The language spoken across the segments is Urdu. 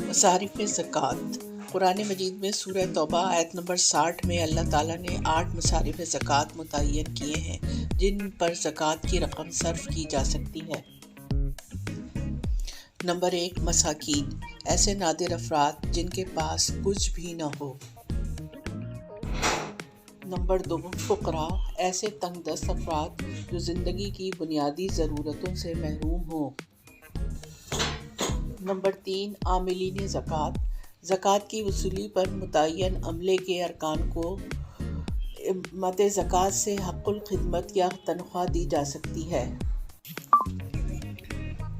مصارف زکوٰۃ۔ قرآن مجید میں سورہ توبہ آیت نمبر 60 میں اللہ تعالیٰ نے 8 مصارف زکوٰۃ متعین کیے ہیں جن پر زکوٰۃ کی رقم صرف کی جا سکتی ہے۔ نمبر 1، مساکین، ایسے نادر افراد جن کے پاس کچھ بھی نہ ہو۔ نمبر 2، فقراء، ایسے تنگ دست افراد جو زندگی کی بنیادی ضرورتوں سے محروم ہوں۔ نمبر 3، عاملین زکوٰۃ، زکوٰۃ کی وصولی پر متعین عملے کے ارکان کو مد زکوٰۃ سے حق الخدمت یا تنخواہ دی جا سکتی ہے۔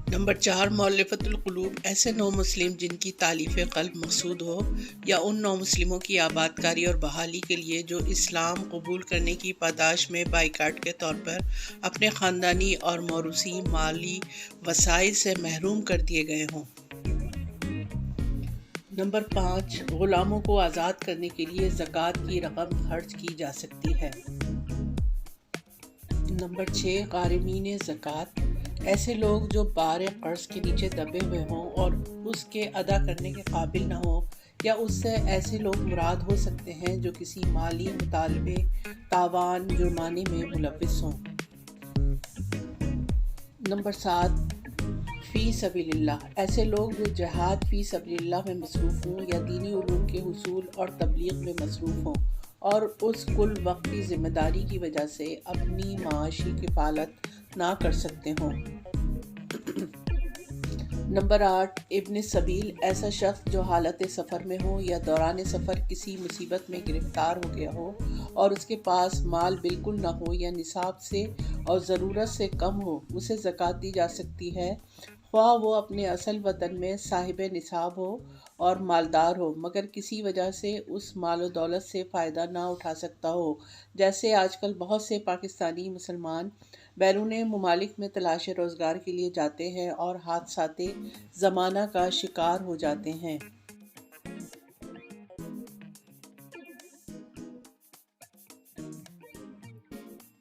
نمبر 4، مؤلفۃ القلوب، ایسے نو مسلم جن کی تالیف قلب مقصود ہو، یا ان نو مسلموں کی آبادکاری اور بحالی کے لیے جو اسلام قبول کرنے کی پاداش میں بائیکاٹ کے طور پر اپنے خاندانی اور موروثی مالی وسائل سے محروم کر دیے گئے ہوں۔ نمبر 5، غلاموں کو آزاد کرنے کے لیے زکوٰۃ کی رقم خرچ کی جا سکتی ہے۔ نمبر 6، غارمین زکوٰۃ، ایسے لوگ جو بار قرض کے نیچے دبے ہوئے ہوں اور اس کے ادا کرنے کے قابل نہ ہوں، یا اس سے ایسے لوگ مراد ہو سکتے ہیں جو کسی مالی مطالبے، تاوان، جرمانے میں ملوث ہوں۔ نمبر 7، فی سبیل اللہ، ایسے لوگ جو جہاد فی سبیل اللہ میں مصروف ہوں یا دینی علوم کے حصول اور تبلیغ میں مصروف ہوں اور اس کل وقتی ذمہ داری کی وجہ سے اپنی معاشی کفالت نہ کر سکتے ہوں۔ نمبر 8، ابن سبیل، ایسا شخص جو حالت سفر میں ہو یا دوران سفر کسی مصیبت میں گرفتار ہو گیا ہو اور اس کے پاس مال بالکل نہ ہو یا نصاب سے اور ضرورت سے کم ہو، اسے زکوٰۃ دی جا سکتی ہے، خواہ وہ اپنے اصل وطن میں صاحب نصاب ہو اور مالدار ہو مگر کسی وجہ سے اس مال و دولت سے فائدہ نہ اٹھا سکتا ہو، جیسے آج کل بہت سے پاکستانی مسلمان بیرون ممالک میں تلاش روزگار کے لیے جاتے ہیں اور حادثات زمانہ کا شکار ہو جاتے ہیں۔